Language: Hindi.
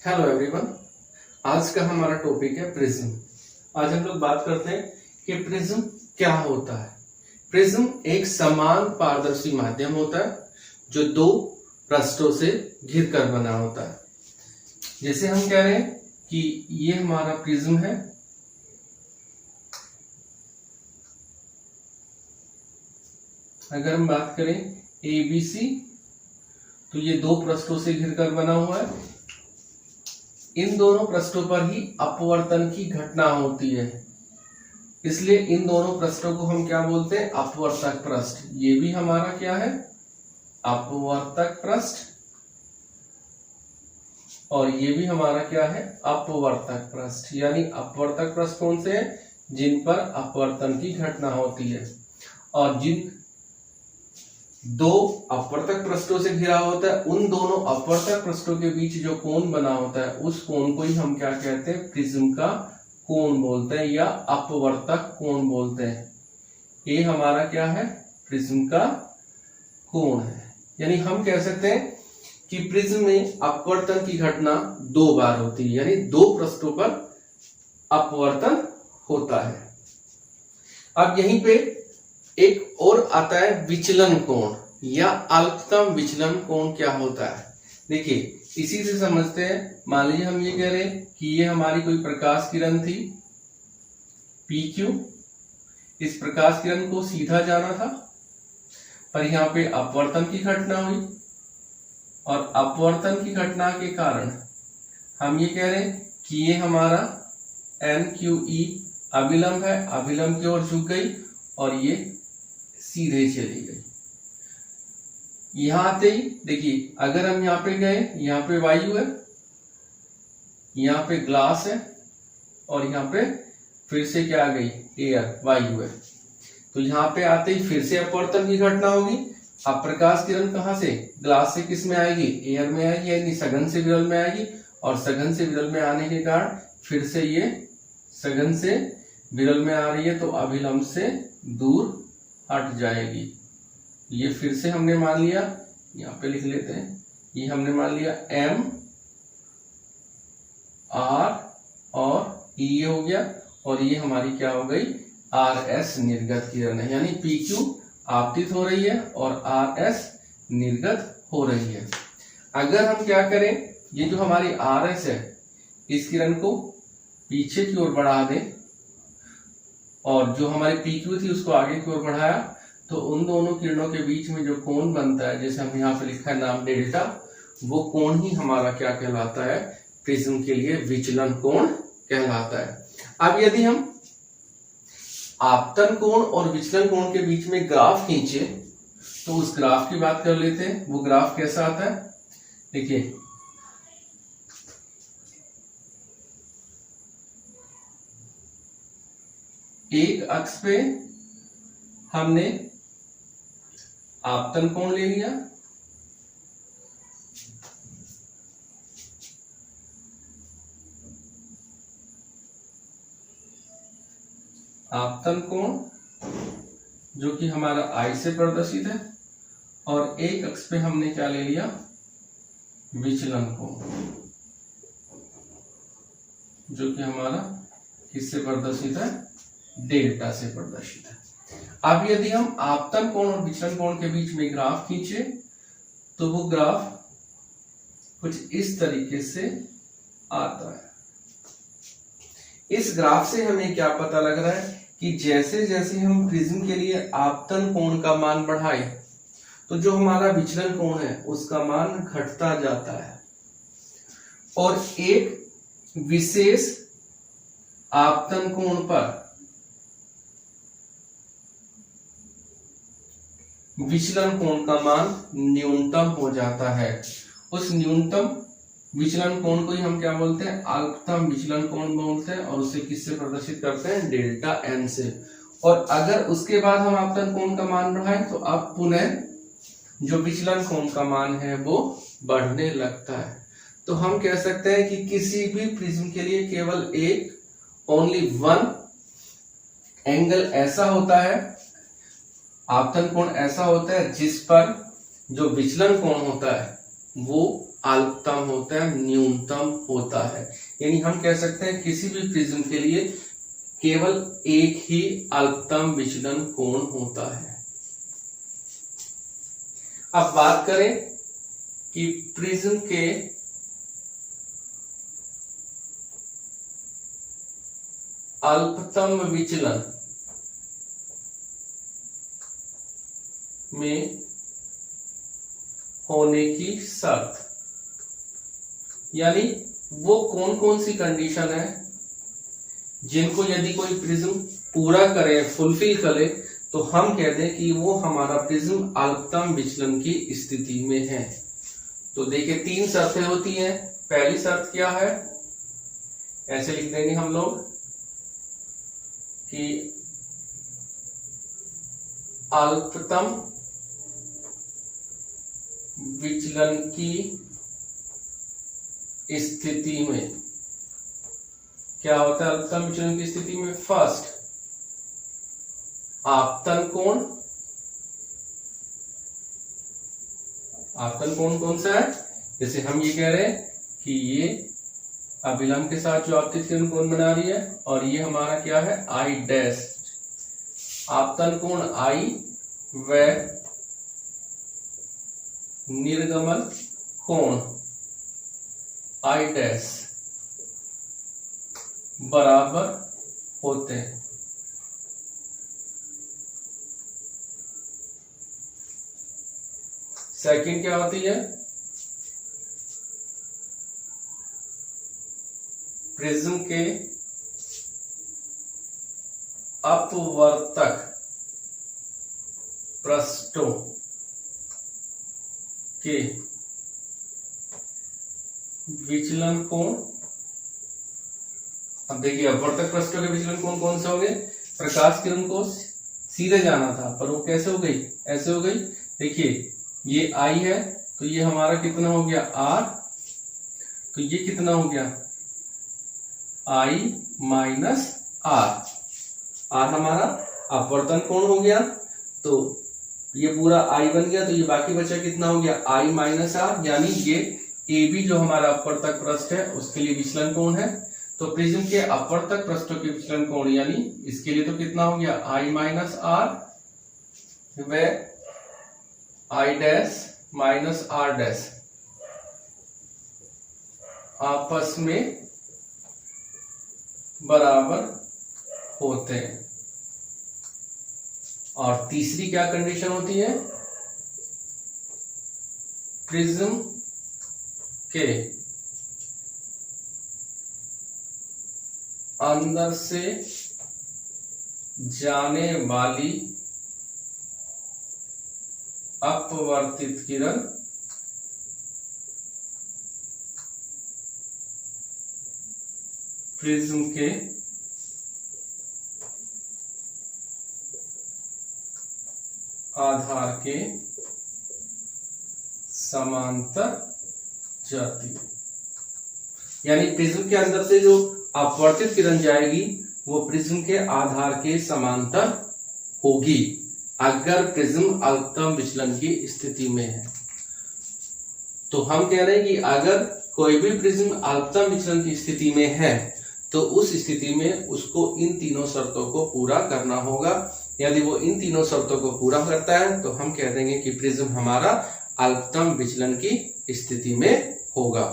Hello everyone. आज का हमारा टॉपिक है प्रिज्म। आज हम लोग बात करते हैं कि प्रिज्म क्या होता है। प्रिज्म एक समान पारदर्शी माध्यम होता है जो दो पृष्ठों से घिर कर बना होता है। जैसे हम कह रहे हैं कि ये हमारा प्रिज्म है, अगर हम बात करें ABC तो ये दो पृष्ठों से घिर कर बना हुआ है। इन दोनों पृष्ठों पर ही अपवर्तन की घटना होती है, इसलिए इन दोनों पृष्ठों को हम क्या बोलते हैं? अपवर्तक पृष्ठ। ये भी हमारा क्या है? अपवर्तक पृष्ठ, और ये भी हमारा क्या है? अपवर्तक पृष्ठ। यानी अपवर्तक पृष्ठ कौन से हैं? जिन पर अपवर्तन की घटना होती है, और जिन दो अपवर्तक पृष्ठों से घिरा होता है उन दोनों अपवर्तक पृष्ठों के बीच जो कोण बना होता है उस कोण को ही हम क्या कहते हैं? प्रिज्म का कोण बोलते हैं या अपवर्तक कोण बोलते हैं। ये हमारा क्या है? प्रिज्म का कोण है। यानी हम कह सकते हैं कि प्रिज्म में अपवर्तन की घटना दो बार होती है, यानी दो पृष्ठों पर अपवर्तन होता है। अब यहीं पे एक और आता है विचलन कोण या अल्पतम विचलन कोण। क्या होता है? देखिए, इसी से समझते हैं। मान लीजिए हम ये कह रहे हैं कि ये हमारी कोई प्रकाश किरण थी PQ। इस प्रकाश किरण को सीधा जाना था, पर यहाँ पे अपवर्तन की घटना हुई, और अपवर्तन की घटना के कारण हम ये कह रहे हैं कि ये हमारा NQE अभिलंब है, अभिलंब की ओर झुक गई और ये सीधे चली गई। यहां आते ही देखिए, अगर हम यहाँ पे गए, यहाँ पे वायु है, यहाँ पे ग्लास है, और यहाँ पे फिर से क्या आ गई? एयर, वायु है। तो यहाँ पे आते ही फिर से अपवर्तन की घटना होगी। अब प्रकाश किरण कहाँ से? ग्लास से किस में आएगी? एयर में आएगी, यानी सघन से विरल में आएगी, और सघन से विरल में आने के कारण फिर से ये सघन से विरल में आ रही है तो अभिलंब से दूर हट जाएगी। ये फिर से हमने मान लिया, यहाँ पे लिख लेते हैं, ये हमने मान लिया M R और E ये हो गया, और ये हमारी क्या हो गई? RS निर्गत किरण है। यानी PQ आपतित हो रही है और RS निर्गत हो रही है। अगर हम क्या करें, ये जो हमारी RS है इस किरण को पीछे की ओर बढ़ा दें, और जो हमारी PQ थी उसको आगे की ओर बढ़ाया, तो उन दोनों किरणों के बीच में जो कोण बनता है, जैसे हम यहाँ पे लिखा है नाम डेल्टा, वो कोण ही हमारा क्या कहलाता है? प्रिज्म के लिए विचलन कोण कहलाता है। अब यदि हम आपतन कोण और विचलन कोण के बीच में ग्राफ खींचे तो उस ग्राफ की बात कर लेते हैं। वो ग्राफ कैसा आता है? देखिए, एक अक्ष पे हमने आपतन कोण ले लिया, आपतन कोण जो कि हमारा I से प्रदर्शित है, और एक अक्ष पे हमने क्या ले लिया? विचलन कोण, जो कि हमारा किससे प्रदर्शित है? डेल्टा से प्रदर्शित है। अब यदि हम आपतन कोण और विचलन कोण के बीच में ग्राफ खींचे तो वो ग्राफ कुछ इस तरीके से आता है। इस ग्राफ से हमें क्या पता लग रहा है कि जैसे जैसे हम प्रिज्म के लिए आपतन कोण का मान बढ़ाए तो जो हमारा विचलन कोण है उसका मान घटता जाता है, और एक विशेष आपतन कोण पर विचलन कोण का मान न्यूनतम हो जाता है। उस न्यूनतम विचलन कोण को ही हम क्या बोलते हैं? अल्पतम विचलन कोण बोलते हैं, और उसे किससे प्रदर्शित करते हैं? डेल्टा n से। और अगर उसके बाद हम आपतन कोण का मान बढ़ाएं तो अब पुनः जो विचलन कोण का मान है वो बढ़ने लगता है। तो हम कह सकते हैं कि किसी भी प्रिज्म के लिए केवल एक ओनली वन एंगल ऐसा होता है, आपतन कोण ऐसा होता है जिस पर जो विचलन कोण होता है वो अल्पतम होता है, न्यूनतम होता है। यानी हम कह सकते हैं किसी भी प्रिज्म के लिए केवल एक ही अल्पतम विचलन कोण होता है। अब बात करें कि प्रिज्म के अल्पतम विचलन में होने की शर्त, यानी वो कौन कौन सी कंडीशन है जिनको यदि कोई प्रिज्म पूरा करे, फुलफिल करे, तो हम कहते हैं कि वो हमारा प्रिज्म अल्पतम विचलन की स्थिति में है। तो देखिए 3 शर्तें होती हैं। पहली शर्त क्या है, ऐसे लिख देंगे हम लोग कि अल्पतम विचलन की स्थिति में क्या होता है? अल्पतम विचलन की स्थिति में फर्स्ट आपतन कोण। आपतन कोण कौन सा है? जैसे हम ये कह रहे हैं कि ये अभिलंब के साथ जो आपतित किरण कोण बना रही है, और ये हमारा क्या है? I dash. आपतन कोण आई व निर्गमन कोण आई डैश बराबर होते हैं। सेकंड क्या होती है? प्रिज्म के अपवर्तक पृष्ठों के विचलन कोण। अब देखिए अपवर्तक पृष्ठों के विचलन कोण कौन से हो गए? प्रकाश किरण को सीधे जाना था, पर वो कैसे हो गई? ऐसे हो गई। देखिए ये आई है, तो ये हमारा कितना हो गया? आर। तो ये कितना हो गया? आई माइनस आर। आर हमारा अपवर्तन कोण हो गया, तो ये पूरा आई बन गया, तो ये बाकी बचा कितना हो गया? आई माइनस आर। यानी ये ए बी जो हमारा अपवर्तक पृष्ठ है उसके लिए विचलन कोण है। तो प्रिज्म के अपवर्तक पृष्ठों के विचलन कोण यानी इसके लिए तो कितना हो गया? आई माइनस आर व I dash minus R dash आपस में बराबर होते हैं। और तीसरी क्या कंडीशन होती है? प्रिज्म के अंदर से जाने वाली अपवर्तित किरण प्रिज्म के आधार के समांतर जाती है। यानी प्रिज्म के अंदर से जो अपवर्तित किरण जाएगी वो प्रिज्म के आधार के समांतर होगी, अगर प्रिज्म अल्पतम विचलन की स्थिति में है। तो हम कह रहे हैं कि अगर कोई भी प्रिज्म अल्पतम विचलन की स्थिति में है तो उस स्थिति में उसको इन तीनों शर्तों को पूरा करना होगा। यदि वो इन तीनों शर्तों को पूरा करता है तो हम कह देंगे कि प्रिज्म हमारा अल्पतम विचलन की स्थिति में होगा।